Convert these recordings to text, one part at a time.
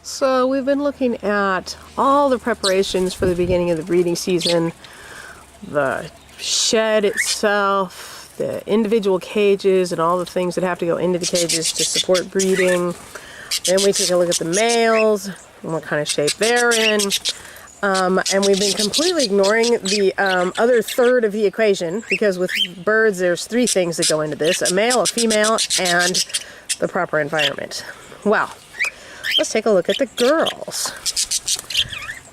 So we've been looking at all the preparations for the beginning of the breeding season, the shed itself, the individual cages and all the things that have to go into the cages to support breeding. Then we take a look at the males and what kind of shape they're in. And we've been completely ignoring the other third of the equation, because with birds there's three things that go into this: a male, a female, and the proper environment. Well, let's take a look at the girls.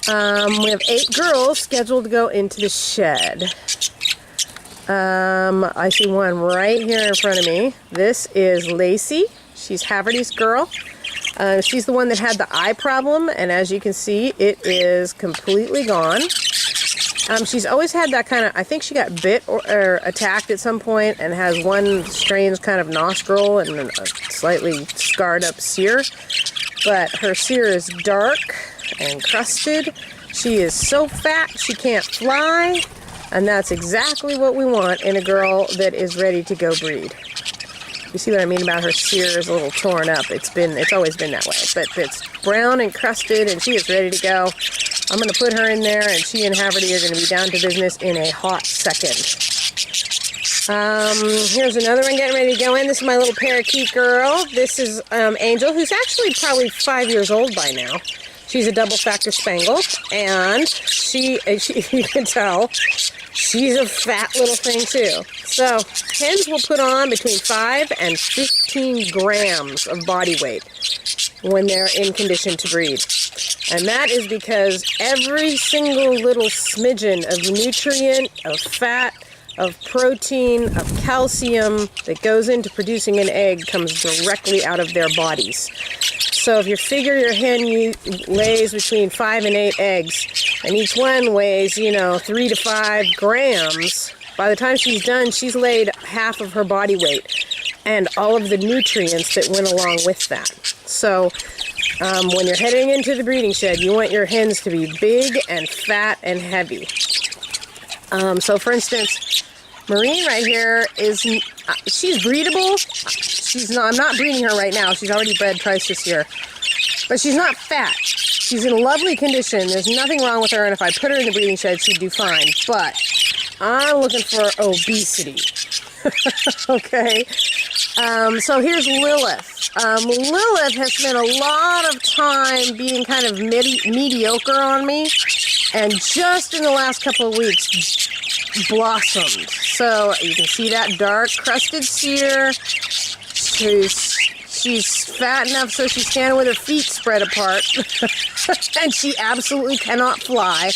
We have 8 girls scheduled to go into the shed. I see one right here in front of me. This is Lacey. She's Haverty's girl. She's the one that had the eye problem, and as you can see, it is completely gone. She's always had that kind of, I think she got bit or attacked at some point and has one strange kind of nostril and a slightly scarred up cere. But her cere is dark and crusted. She is so fat she can't fly, and that's exactly what we want in a girl that is ready to go breed. You see what I mean about her cere is a little torn up. It's always been that way, but it's brown and crusted, and she is ready to go. I'm going to put her in there, and she and Haverty are going to be down to business in a hot second. Here's another one getting ready to go in. This is my little parakeet girl. This is Angel, who's actually probably 5 years old by now. She's a double factor Spangle, and she, you can tell, she's a fat little thing too. So hens will put on between 5 and 15 grams of body weight when they're in condition to breed. And that is because every single little smidgen of nutrient, of fat, of protein, of calcium that goes into producing an egg comes directly out of their bodies. So if you figure your hen lays between 5 and 8 eggs, and each one weighs, 3 to 5 grams, by the time she's done, she's laid half of her body weight and all of the nutrients that went along with that. So when you're heading into the breeding shed, you want your hens to be big and fat and heavy. So for instance, Marine right here she's breedable. I'm not breeding her right now. She's already bred twice this year. But she's not fat. She's in lovely condition. There's nothing wrong with her, and if I put her in the breeding shed, she'd do fine. But I'm looking for obesity. Okay? So here's Lilith. Lilith has spent a lot of time being kind of mediocre on me, and just in the last couple of weeks blossomed. So you can see that dark crusted cere. She's fat enough so she's standing with her feet spread apart, and she absolutely cannot fly.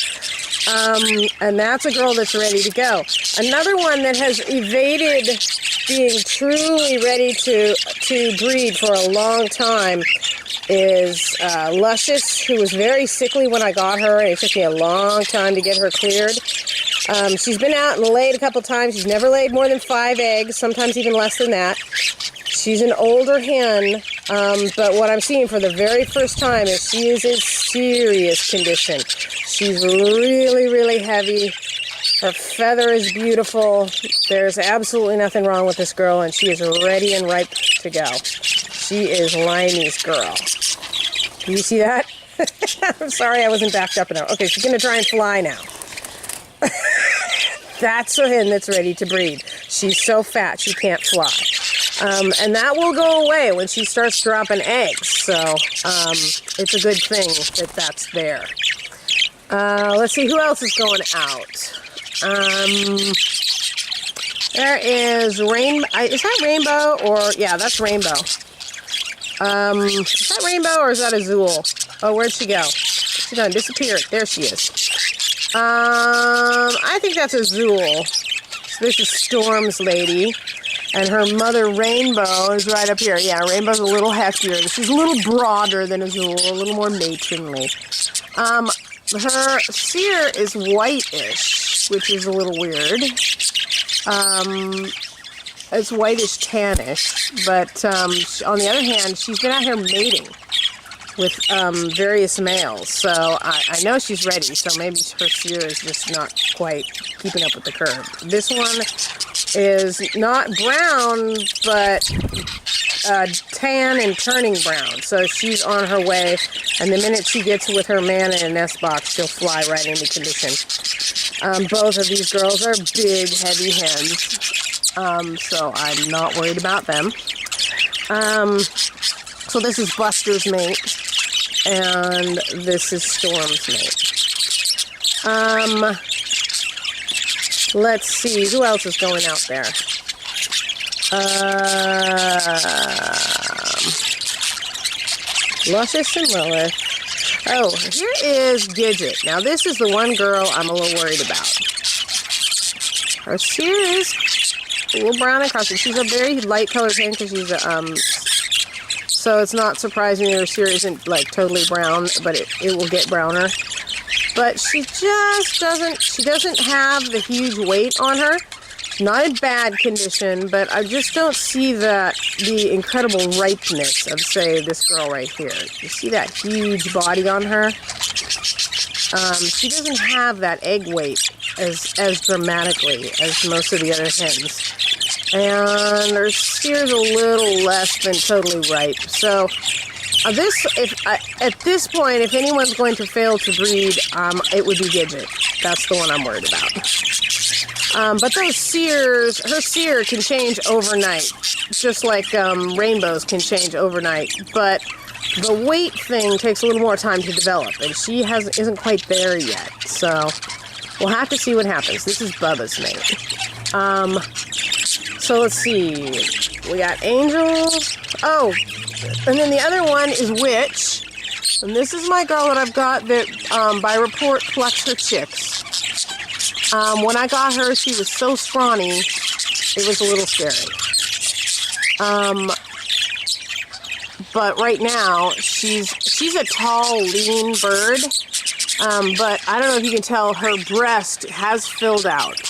And that's a girl that's ready to go. Another one that has evaded being truly ready to breed for a long time is Luscious, who was very sickly when I got her, and it took me a long time to get her cleared. She's been out and laid a couple times. She's never laid more than 5 eggs, sometimes even less than that. She's an older hen, but what I'm seeing for the very first time is she is in serious condition. She's really, really heavy. Her feather is beautiful. There's absolutely nothing wrong with this girl, and she is ready and ripe to go. She is Limey's girl. Do you see that? I'm sorry I wasn't backed up enough. Okay, she's going to try and fly now. That's a hen that's ready to breed. She's so fat she can't fly. And that will go away when she starts dropping eggs. So it's a good thing that that's there. Let's see, who else is going out? There is Rainbow. Is that Rainbow? Or, yeah, that's Rainbow. Is that Rainbow or is that Azul? Oh, where'd she go? She done disappeared. There she is. I think that's Azul. So this is Storm's lady. And her mother, Rainbow, is right up here. Yeah, Rainbow's a little heftier. She's a little broader than Azul, a little more matronly. Her cere is whitish, which is a little weird. It's whitish tannish, but on the other hand, she's been out here mating with various males, so I know she's ready, so maybe her cere is just not quite keeping up with the curve. This one is not brown, but tan and turning brown. So she's on her way, and the minute she gets with her man in a nest box, she'll fly right into condition. Both of these girls are big, heavy hens, so I'm not worried about them. So this is Buster's mate, and this is Storm's mate. Let's see, who else is going out there? Luscious and Lilith. Oh, here is Gidget. Now this is the one girl I'm a little worried about. Her sear is a little brown across it. She's a very light colored hen because she's a, so it's not surprising that her sear isn't like totally brown, but it will get browner. But she just doesn't have the huge weight on her. Not in bad condition, but I just don't see the incredible ripeness of, say, this girl right here. You see that huge body on her? She doesn't have that egg weight as dramatically as most of the other hens. And her sear's a little less than totally ripe. So at this point, if anyone's going to fail to breed, it would be Gidget. That's the one I'm worried about. But those sears, her sear can change overnight, just like rainbows can change overnight. But the weight thing takes a little more time to develop, and she isn't quite there yet. So we'll have to see what happens. This is Bubba's mate. So let's see. We got Angel. Oh, and then the other one is Witch. And this is my girl that I've got that, by report, plucks her chicks. When I got her, she was so scrawny, it was a little scary. But right now, she's a tall, lean bird. But I don't know if you can tell, her breast has filled out.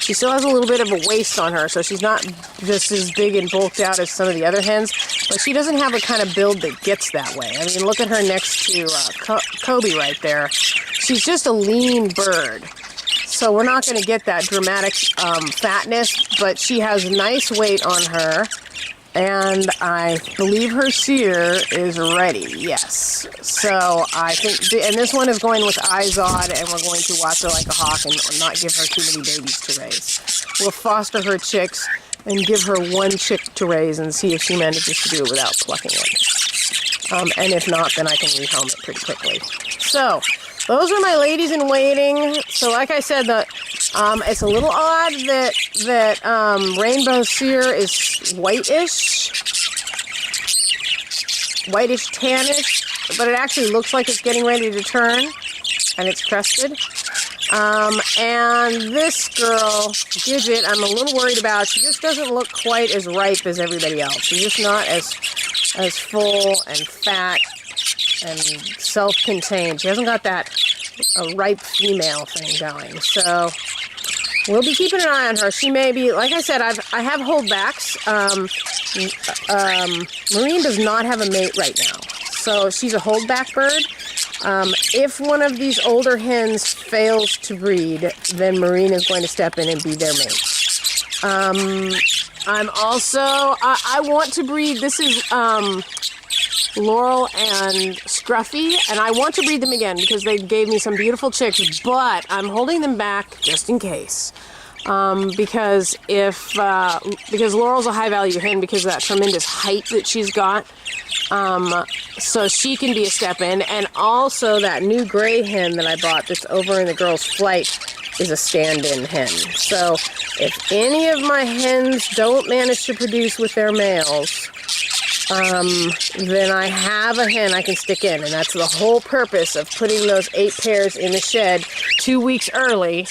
She still has a little bit of a waist on her, so she's not just as big and bulked out as some of the other hens. But she doesn't have a kind of build that gets that way. I mean, look at her next to Kobe right there. She's just a lean bird. So we're not going to get that dramatic fatness, but she has nice weight on her, and I believe her sear is ready, yes. So I think, and this one is going with Izod, and we're going to watch her like a hawk and not give her too many babies to raise. We'll foster her chicks and give her one chick to raise and see if she manages to do it without plucking it. And if not, then I can rehome it pretty quickly. So those are my ladies in waiting. So like I said, it's a little odd that Rainbow Sear is whitish, tannish, but it actually looks like it's getting ready to turn, and it's crested. And this girl, Gidget, I'm a little worried about. She just doesn't look quite as ripe as everybody else. She's just not as full and fat and self-contained. She hasn't got that ripe female thing going. So we'll be keeping an eye on her. She may be, like I said, I have holdbacks. Marine does not have a mate right now, so she's a holdback bird. If one of these older hens fails to breed, then Marine is going to step in and be their mate. I'm also, I want to breed, this is Laurel and Scruffy, and I want to breed them again because they gave me some beautiful chicks, but I'm holding them back just in case. Because Laurel's a high value hen because of that tremendous height that she's got. So she can be a step in, and also that new gray hen that I bought that's over in the girls' flight is a stand-in hen. So if any of my hens don't manage to produce with their males, then I have a hen I can stick in, and that's the whole purpose of putting those 8 pairs in the shed 2 weeks early.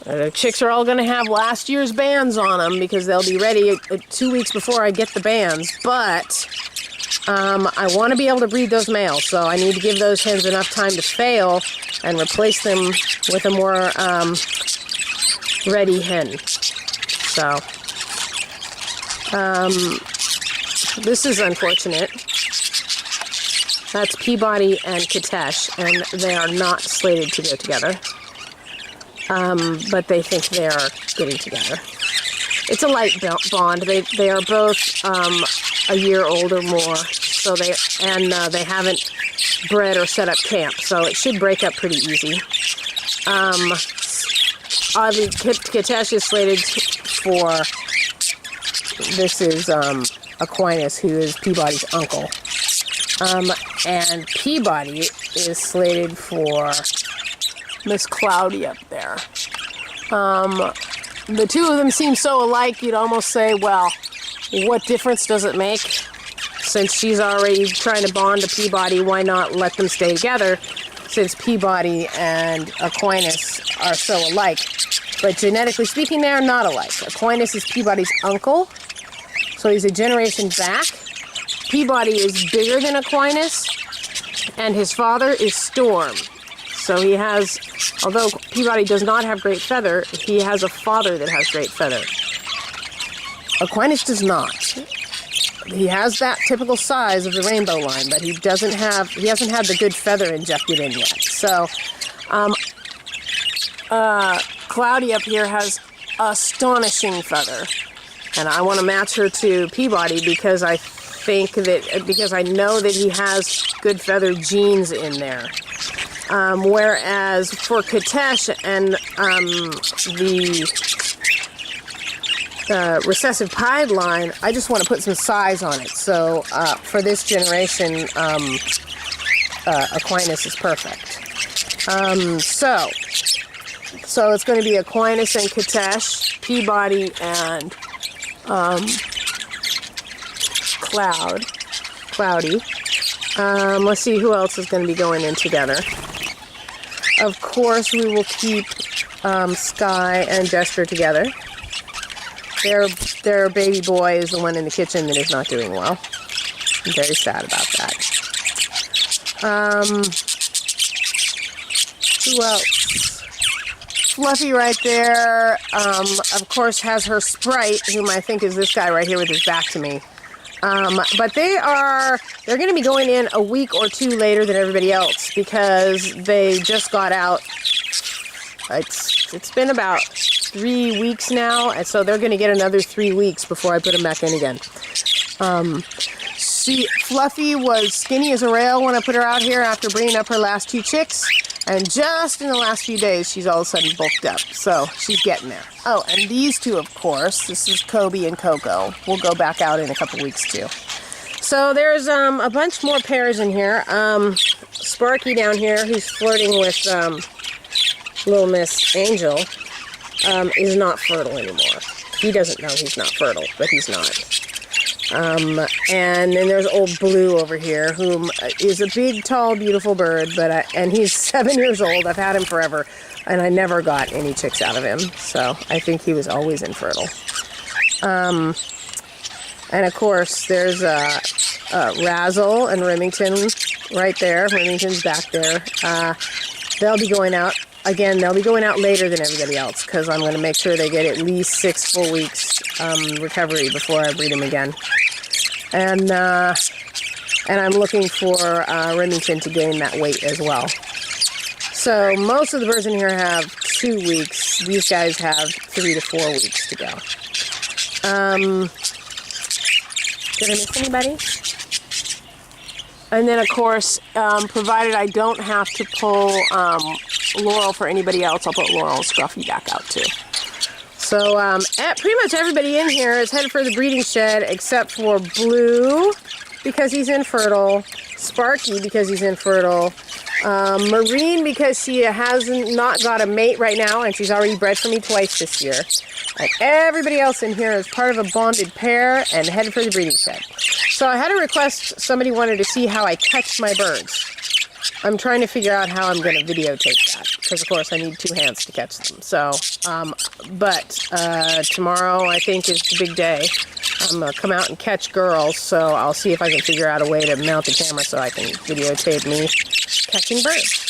The chicks are all going to have last year's bands on them because they'll be ready 2 weeks before I get the bands, but I want to be able to breed those males, so I need to give those hens enough time to fail and replace them with a more ready hen. So this is unfortunate. That's Peabody and Katesh, and they are not slated to go together. But they think they are getting together. It's a light bond. They are both a year old or more. So they haven't bred or set up camp, so it should break up pretty easy. Oddly, Kitesh is slated for, this is Aquinas, who is Peabody's uncle. And Peabody is slated for Miss Cloudy up there. The two of them seem so alike, you'd almost say, well, what difference does it make? Since she's already trying to bond to Peabody, why not let them stay together? Since Peabody and Aquinas are so alike. But genetically speaking, they are not alike. Aquinas is Peabody's uncle, so he's a generation back. Peabody is bigger than Aquinas, and his father is Storm. So he has, although Peabody does not have great feather, he has a father that has great feather. Aquinas does not. He has that typical size of the rainbow line, but he hasn't had the good feather injected in yet. So, Cloudy up here has astonishing feather, and I want to match her to Peabody because I know that he has good feather genes in there. Whereas for Kitesh and the recessive pied line, I just want to put some size on it. So for this generation, Aquinas is perfect. So it's going to be Aquinas and Kitesh, Peabody and Cloudy. Let's see who else is going to be going in together. Of course, we will keep Sky and Jester together. Their baby boy is the one in the kitchen that is not doing well. I'm very sad about that. Who else? Fluffy right there, of course, has her Sprite, whom I think is this guy right here with his back to me. But they're going to be going in a week or two later than everybody else because they just got out. It's been about 3 weeks now, and so they're going to get another 3 weeks before I put them back in again. Fluffy was skinny as a rail when I put her out here after bringing up her last 2 chicks, and just in the last few days, she's all of a sudden bulked up, so she's getting there. Oh, and these two, of course, this is Kobe and Coco. We'll go back out in a couple weeks, too. So there's a bunch more pairs in here. Sparky down here, who's flirting with little Miss Angel, is not fertile anymore. He doesn't know he's not fertile, but he's not. And then there's old Blue over here, whom is a big, tall, beautiful bird, and he's 7 years old. I've had him forever, and I never got any chicks out of him, so I think he was always infertile. And of course, there's Razzle and Remington right there. Remington's back there. They'll be going out. Again, they'll be going out later than everybody else because I'm going to make sure they get at least 6 full weeks recovery before I breed them again. And I'm looking for Remington to gain that weight as well. So most of the birds in here have 2 weeks. These guys have 3 to 4 weeks to go. Did I miss anybody? And then, of course, provided I don't have to pull Laurel for anybody else, I'll put Laurel and Scruffy back out too. So pretty much everybody in here is headed for the breeding shed except for Blue because he's infertile, Sparky because he's infertile, Marine because she has not got a mate right now and she's already bred for me twice this year. And everybody else in here is part of a bonded pair and headed for the breeding shed. So I had a request, somebody wanted to see how I catch my birds. I'm trying to figure out how I'm going to videotape that, because of course I need 2 hands to catch them. So, tomorrow I think is the big day. I'm going to come out and catch girls, so I'll see if I can figure out a way to mount the camera so I can videotape me catching birds.